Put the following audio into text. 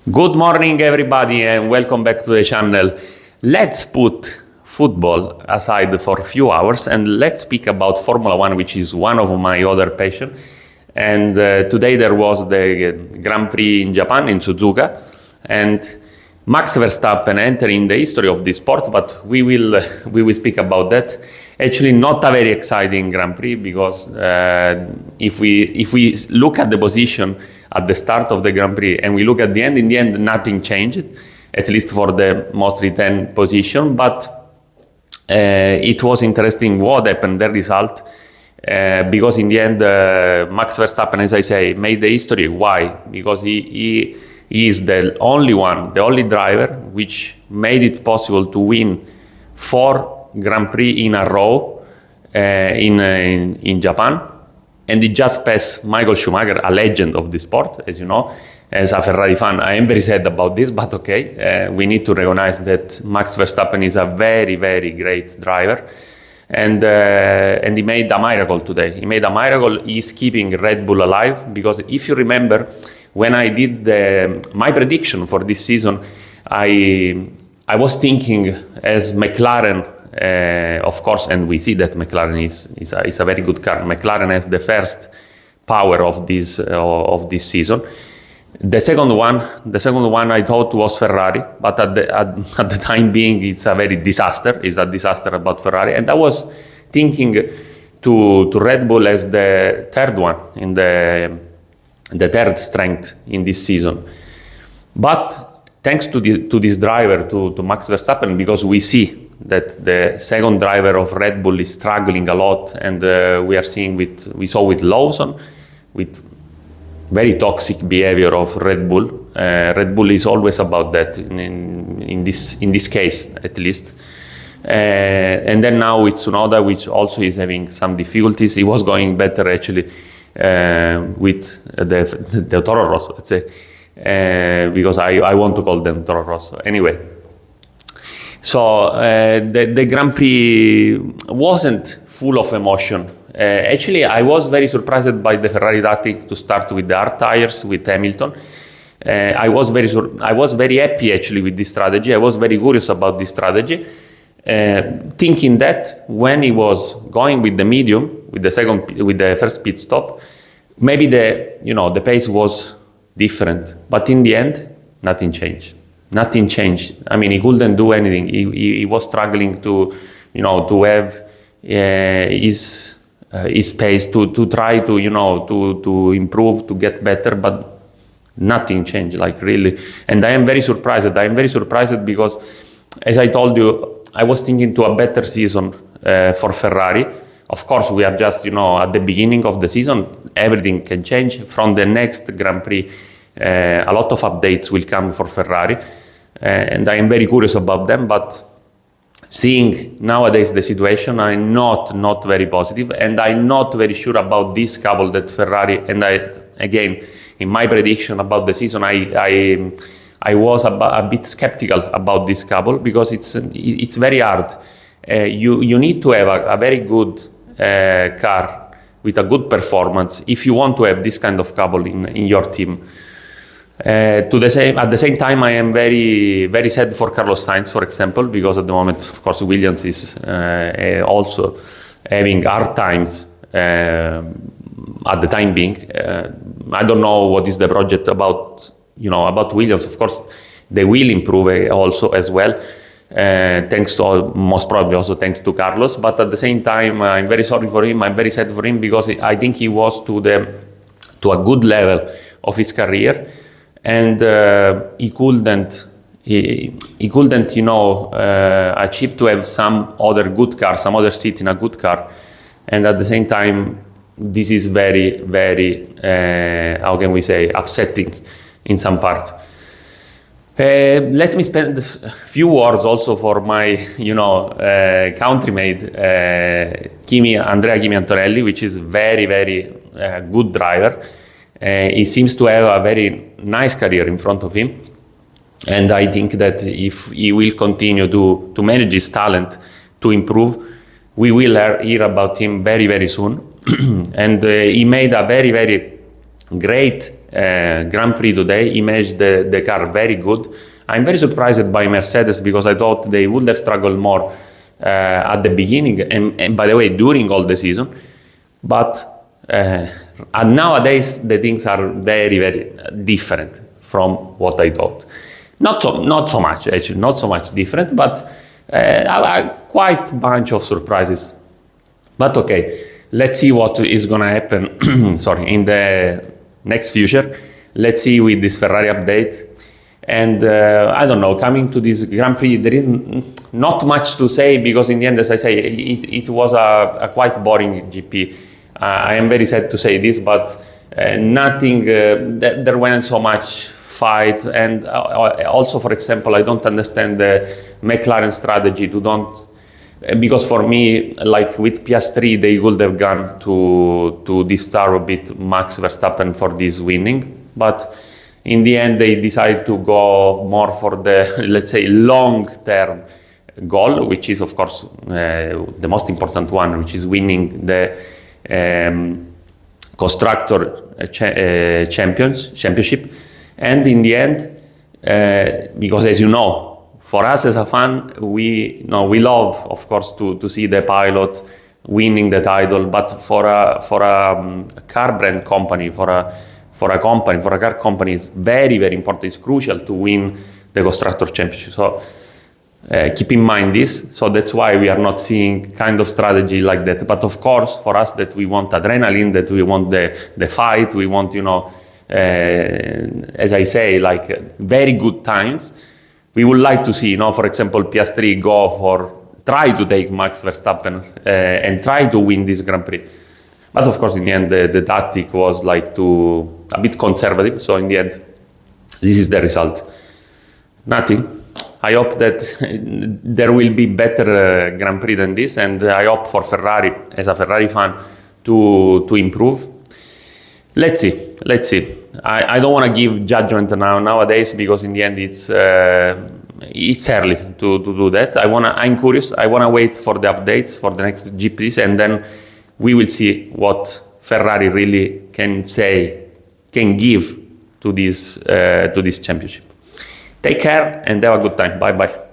Good morning, everybody, and welcome back to the channel. Let's put football aside for a few hours and let's speak about Formula One, which is one of my other passions. And today there was the Grand Prix in Japan, in Suzuka, and Max Verstappen entering the history of this sport, but we will speak about that. Actually, not a very exciting Grand Prix because if we look at the position at the start of the Grand Prix and we look at the end, in the end nothing changed, at least for the mostly 10 position. But it was interesting what happened, the result, because in the end Max Verstappen, as I say, made the history. Why? Because he is the only driver which made it possible to win 4 Grand Prix in a row in Japan, and he just passed Michael Schumacher, a legend of the sport, as you know. As a Ferrari fan, I am very sad about this, but okay, we need to recognize that Max Verstappen is a very, very great driver, and he made a miracle today. He made a miracle. He's keeping Red Bull alive, because if you remember, when I did my prediction for this season, I was thinking as McLaren, of course, and we see that McLaren is a very good car. McLaren has the first power of this season. The second one I thought was Ferrari, but at the time being, it's a very disaster. It's a disaster about Ferrari, and I was thinking to Red Bull as the third one in the third strength in this season. But thanks to this driver, to Max Verstappen, because we see that the second driver of Red Bull is struggling a lot, and we saw with Lawson, with very toxic behavior of Red Bull. Red Bull is always about that in this case, at least. And then now it's Tsunoda, which also is having some difficulties. He was going better actually with the Toro Rosso, let's say, because I want to call them Toro Rosso. Anyway, so the Grand Prix wasn't full of emotion. Actually, I was very surprised by the Ferrari tactic to start with the hard tires with Hamilton. I was very happy actually with this strategy. I was very curious about this strategy, thinking that when he was going with the medium, with the first pit stop, maybe the pace was different. But in the end, nothing changed. Nothing changed. I mean, he couldn't do anything. He was struggling to have his pace, to try to improve, to get better, but nothing changed, like really. And I am very surprised. Because, as I told you, I was thinking to a better season for Ferrari. Of course, we are just at the beginning of the season. Everything can change. From the next Grand Prix, a lot of updates will come for Ferrari, and I am very curious about them. But seeing nowadays the situation, I'm not very positive, and I'm not very sure about this couple that Ferrari. And again, in my prediction about the season, I was a bit skeptical about this couple, because it's very hard. You need to have a very good car with a good performance if you want to have this kind of couple in your team. At the same time, I am very, very sad for Carlos Sainz, for example, because at the moment, of course, Williams is also having hard times at the time being. I don't know what is the project about Williams. Of course, they will improve also as well, most probably also thanks to Carlos. But at the same time, I'm very sorry for him. I'm very sad for him, because I think he was to a good level of his career. And he couldn't achieve to have some other good car, some other seat in a good car. And at the same time, this is very, very, how can we say, upsetting in some part. Let me spend a few words also for my, countrymate, Andrea Kimi Antonelli, which is very, very good driver. He seems to have a very nice career in front of him, and I think that if he will continue to manage his talent, to improve, we will hear about him very, very soon. And he made a very, very great Grand Prix today. He managed the car very good. I'm very surprised by Mercedes because I thought they would have struggled more at the beginning and by the way, during all the season. But nowadays the things are very, very different from what I thought. Not so much, actually, not so much different, but quite bunch of surprises. But okay, let's see what is gonna happen sorry, in the next future. Let's see with this Ferrari update. And I don't know, coming to this Grand Prix, there is not much to say because in the end, as I say, it was a quite boring GP. I am very sad to say this, but nothing, there wasn't so much fight. And also, for example, I don't understand the McLaren strategy because for me, like with Piastri, they would have gone to disturb a bit Max Verstappen for this winning. But in the end, they decided to go more for the, let's say, long-term goal, which is, of course, the most important one, which is winning the constructor championship. And in the end, because as you know, for us as a fan, we love, of course, to see the pilot winning the title. But for a car brand company, for a car company, it's very, very important. It's crucial to win the constructor championship. So keep in mind this. So that's why we are not seeing kind of strategy like that. But of course, for us, that we want adrenaline, that we want the fight, we want, as I say, like very good times. We would like to see, for example, Piastri try to take Max Verstappen and try to win this Grand Prix. But of course, in the end, the tactic was like a bit conservative. So in the end, this is the result. Nothing. I hope that there will be better Grand Prix than this, and I hope for Ferrari, as a Ferrari fan, to improve. Let's see. I don't want to give judgment nowadays because in the end it's early to do that. I'm curious. I want to wait for the updates for the next GPs, and then we will see what Ferrari really can give to this championship. Take care and have a good time. Bye bye.